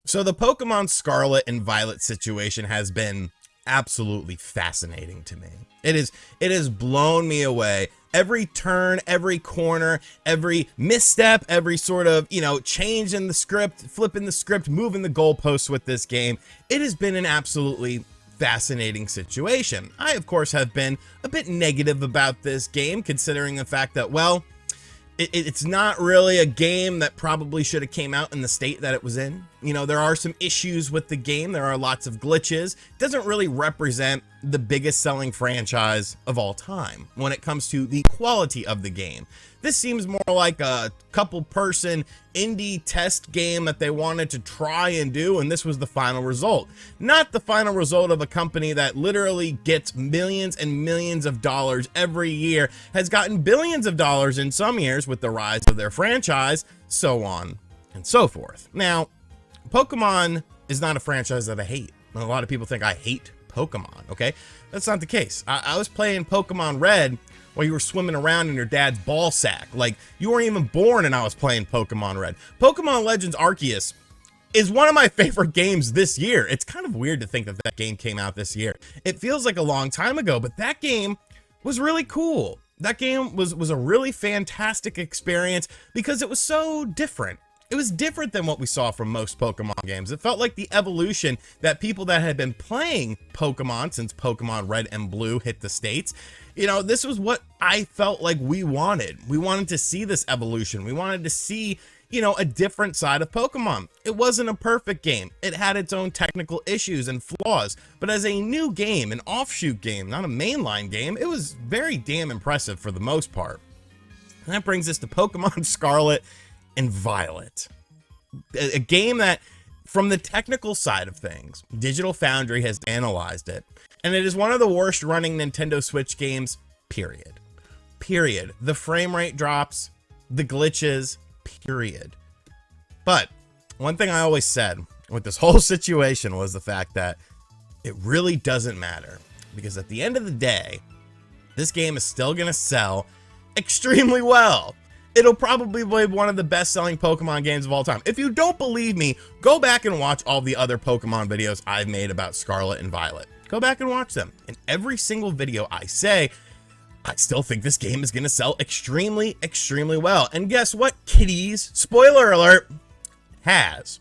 So the Pokemon Scarlet and Violet situation has been absolutely fascinating to me. It has blown me away. Every turn, every corner, every misstep, every sort of, change in the script, flipping the script, moving the goalposts with this game. It has been an absolutely fascinating situation. I, of course, have been a bit negative about this game, considering the fact that, well, it's not really a game that probably should have came out in the state that it was in. There are some issues with the game. There are lots of glitches. It doesn't really represent the biggest selling franchise of all time when it comes to the quality of the game. This seems more like a couple person indie test game that they wanted to try and do, and this was the final result. Not the final result of a company that literally gets millions and millions of dollars every year, has gotten billions of dollars in some years with the rise of their franchise, so on and so forth. Now, Pokemon is not a franchise that I hate. A lot of people think I hate Pokemon, okay? That's not the case. I was playing Pokemon Red while you were swimming around in your dad's ball sack. Like, you weren't even born and I was playing Pokemon Red. Pokemon Legends Arceus is one of my favorite games this year. It's kind of weird to think that that game came out this year. It feels like a long time ago, but that game was really cool. That game was a really fantastic experience because it was so different. It was different than what we saw from most Pokemon games. It felt like the evolution that people that had been playing Pokemon since Pokemon Red and Blue hit the States, this was what I felt like we wanted. We wanted to see this evolution. We wanted to see, a different side of Pokemon. It wasn't a perfect game. It had its own technical issues and flaws, but as a new game, an offshoot game, not a mainline game, it was very damn impressive for the most part. And that brings us to Pokemon Scarlet and Violet, a game that, from the technical side of things, Digital Foundry has analyzed it, and it is one of the worst running Nintendo Switch games, period. The frame rate drops, the glitches, period. But one thing I always said with this whole situation was the fact that it really doesn't matter, because at the end of the day, this game is still going to sell extremely well. It'll probably be one of the best-selling Pokemon games of all time. If you don't believe me, go back and watch all the other Pokemon videos I've made about Scarlet and Violet. Go back and watch them. In every single video I say, I still think this game is going to sell extremely, extremely well. And guess what, kiddies? Spoiler alert, has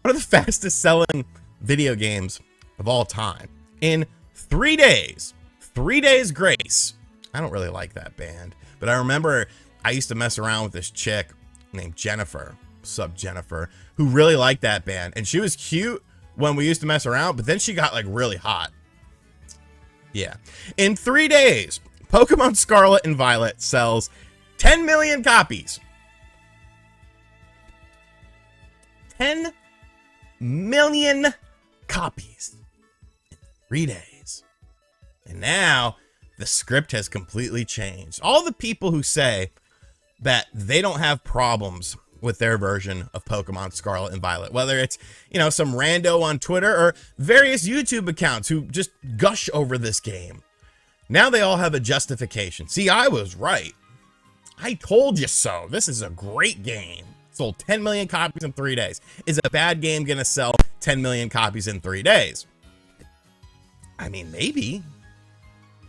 one of the fastest-selling video games of all time. In 3 days, 3 days grace. I don't really like that band, but I remember I used to mess around with this chick named Jennifer, sub Jennifer, who really liked that band. And she was cute when we used to mess around, but then she got like really hot. Yeah. In 3 days, Pokemon Scarlet and Violet sells 10 million copies. 10 million copies in 3 days. And now the script has completely changed. All the people who say that they don't have problems with their version of Pokemon Scarlet and Violet, whether it's, some rando on Twitter or various YouTube accounts who just gush over this game. Now they all have a justification. See, I was right. I told you so. This is a great game. Sold 10 million copies in 3 days. Is a bad game going to sell 10 million copies in 3 days? I mean, maybe.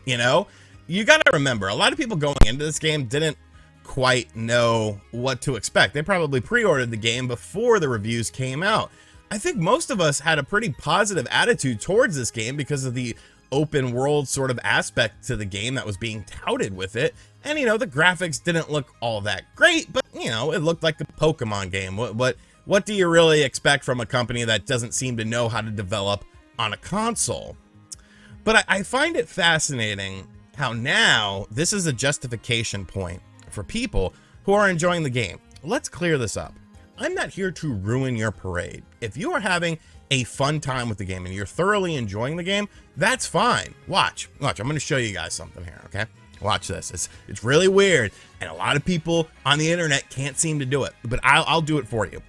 You got to remember, a lot of people going into this game didn't quite know what to expect. They probably pre-ordered the game before the reviews came out. I think most of us had a pretty positive attitude towards this game because of the open world sort of aspect to the game that was being touted with it. And, the graphics didn't look all that great, but, it looked like a Pokemon game. What do you really expect from a company that doesn't seem to know how to develop on a console? But I find it fascinating how now this is a justification point for people who are enjoying the game. Let's clear this up. I'm not here to ruin your parade. If you are having a fun time with the game and you're thoroughly enjoying the game, that's fine. Watch. I'm going to show you guys something here, okay? Watch this. It's really weird, and a lot of people on the internet can't seem to do it, but I'll do it for you.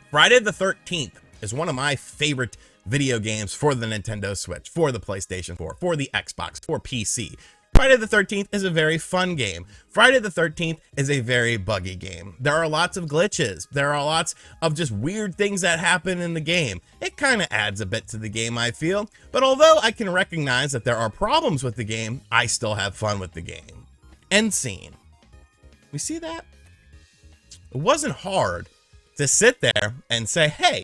Friday the 13th is one of my favorite video games for the Nintendo Switch, for the PlayStation 4, for the Xbox, for PC. Friday the 13th is a very fun game. Friday the 13th is a very buggy game. There are lots of glitches. There are lots of just weird things that happen in the game. It kind of adds a bit to the game, I feel. But although I can recognize that there are problems with the game, I still have fun with the game. End scene. We see that? It wasn't hard to sit there and say, hey,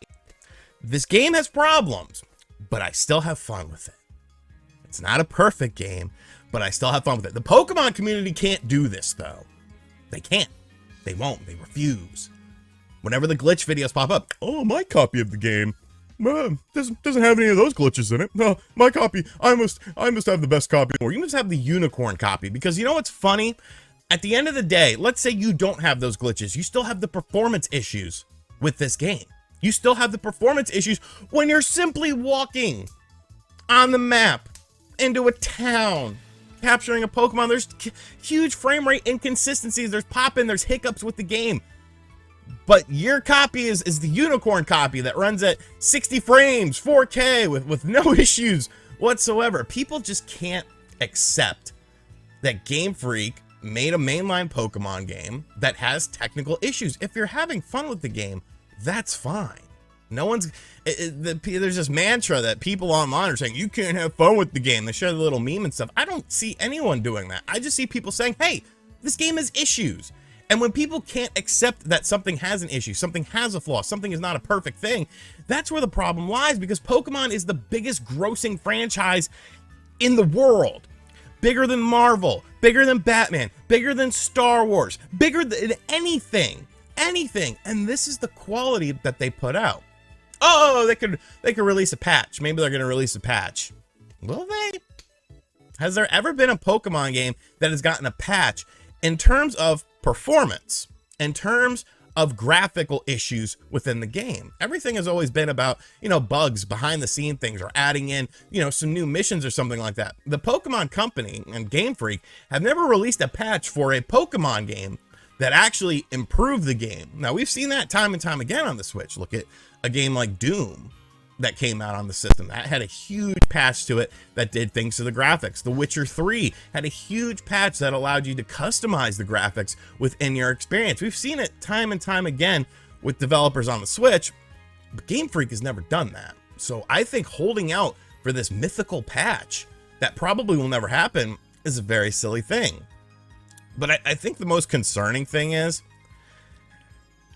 this game has problems, but I still have fun with it. It's not a perfect game, but I still have fun with it. The Pokemon community can't do this, though. They can't. They won't. They refuse. Whenever the glitch videos pop up, oh, my copy of the game doesn't have any of those glitches in it. No, my copy, I must have the best copy. Or you must have the unicorn copy, because you know what's funny? At the end of the day, let's say you don't have those glitches. You still have the performance issues with this game. You still have the performance issues when you're simply walking on the map into a town, capturing a Pokemon. There's huge frame rate inconsistencies. There's pop-in, there's hiccups with the game. But your copy is the unicorn copy that runs at 60 frames, 4K, with no issues whatsoever. People just can't accept that Game Freak made a mainline Pokemon game that has technical issues. If you're having fun with the game, that's fine. No one's, there's this mantra that people online are saying, you can't have fun with the game. They share the little meme and stuff. I don't see anyone doing that. I just see people saying, hey, this game has issues. And when people can't accept that something has an issue, something has a flaw, something is not a perfect thing, that's where the problem lies, because Pokemon is the biggest grossing franchise in the world. Bigger than Marvel, bigger than Batman, bigger than Star Wars, bigger than anything. And this is the quality that they put out. Oh, they could release a patch. Maybe they're going to release a patch. Will they? Has there ever been a Pokemon game that has gotten a patch in terms of performance, in terms of graphical issues within the game? Everything has always been about, bugs, behind the scene things, or adding in, some new missions or something like that. The Pokemon Company and Game Freak have never released a patch for a Pokemon game that actually improved the game. Now, we've seen that time and time again on the Switch. Look at a game like Doom that came out on the system. That had a huge patch to it that did things to the graphics. The Witcher 3 had a huge patch that allowed you to customize the graphics within your experience. We've seen it time and time again with developers on the Switch, but Game Freak has never done that. So I think holding out for this mythical patch that probably will never happen is a very silly thing. But I think the most concerning thing is,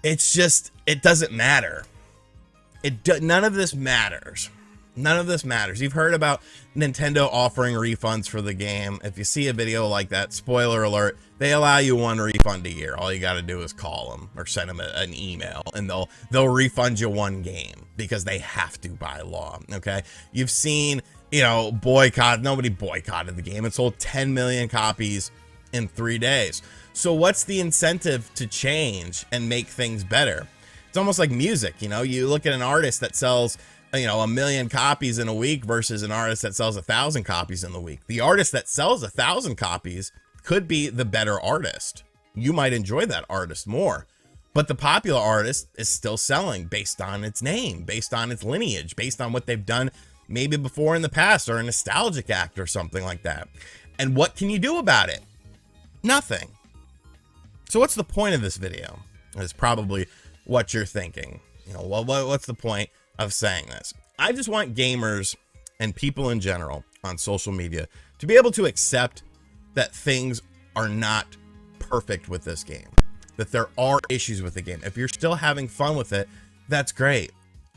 it doesn't matter. None of this matters. None of this matters. You've heard about Nintendo offering refunds for the game. If you see a video like that, spoiler alert, they allow you one refund a year. All you got to do is call them or send them an email, and they'll refund you one game because they have to by law. Okay, you've seen boycott. Nobody boycotted the game. It sold 10 million copies in 3 days. So what's the incentive to change and make things better? It's almost like music. You look at an artist that sells, 1 million copies in a week versus an artist that sells 1,000 copies in the week. The artist that sells 1,000 copies could be the better artist. You might enjoy that artist more, but the popular artist is still selling based on its name, based on its lineage, based on what they've done maybe before in the past, or a nostalgic act or something like that. And what can you do about it? Nothing. So what's the point of this video? Is probably what you're thinking. What's the point of saying this? I just want gamers and people in general on social media to be able to accept that things are not perfect with this game, that there are issues with the game. If you're still having fun with it, that's great.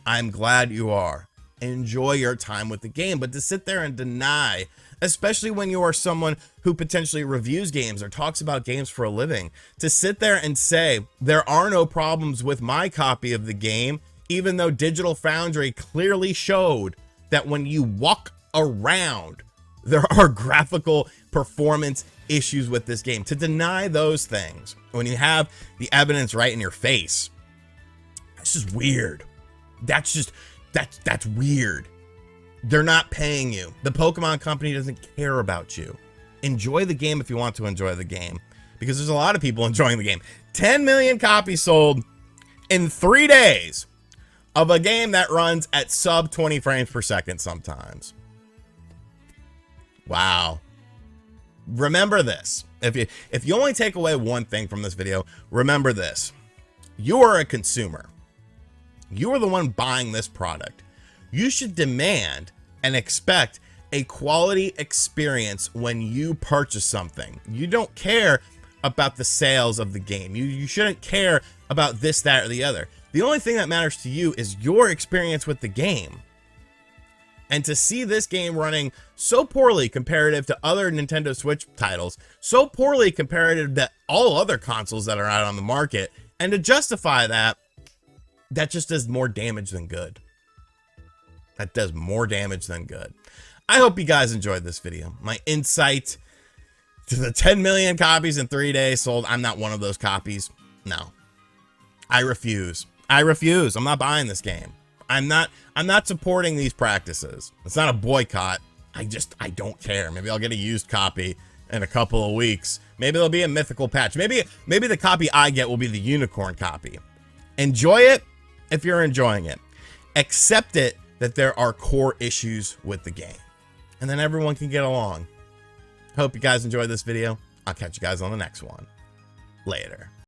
I'm glad you are. Enjoy your time with the game, but to sit there and deny, especially when you are someone who potentially reviews games or talks about games for a living, to sit there and say there are no problems with my copy of the game, even though Digital Foundry clearly showed that when you walk around, there are graphical performance issues with this game. To deny those things when you have the evidence right in your face, that's just weird. That's weird. They're not paying you. The Pokemon Company doesn't care about you. Enjoy the game if you want to enjoy the game, because there's a lot of people enjoying the game. 10 million copies sold in 3 days of a game that runs at sub 20 frames per second sometimes. Wow. remember this. If you only take away one thing from this video, remember this. You are a consumer. You are the one buying this product. You should demand and expect a quality experience when you purchase something. You don't care about the sales of the game. You shouldn't care about this, that, or the other. The only thing that matters to you is your experience with the game. And to see this game running so poorly comparative to other Nintendo Switch titles, so poorly comparative to all other consoles that are out on the market, and to justify that, that just does more damage than good. That does more damage than good. I hope you guys enjoyed this video. My insight to the 10 million copies in 3 days sold. I'm not one of those copies. No. I refuse. I refuse. I'm not buying this game. I'm not supporting these practices. It's not a boycott. I don't care. Maybe I'll get a used copy in a couple of weeks. Maybe there'll be a mythical patch. Maybe the copy I get will be the unicorn copy. Enjoy it if you're enjoying it. Accept it that there are core issues with the game. And then everyone can get along. Hope you guys enjoyed this video. I'll catch you guys on the next one. Later.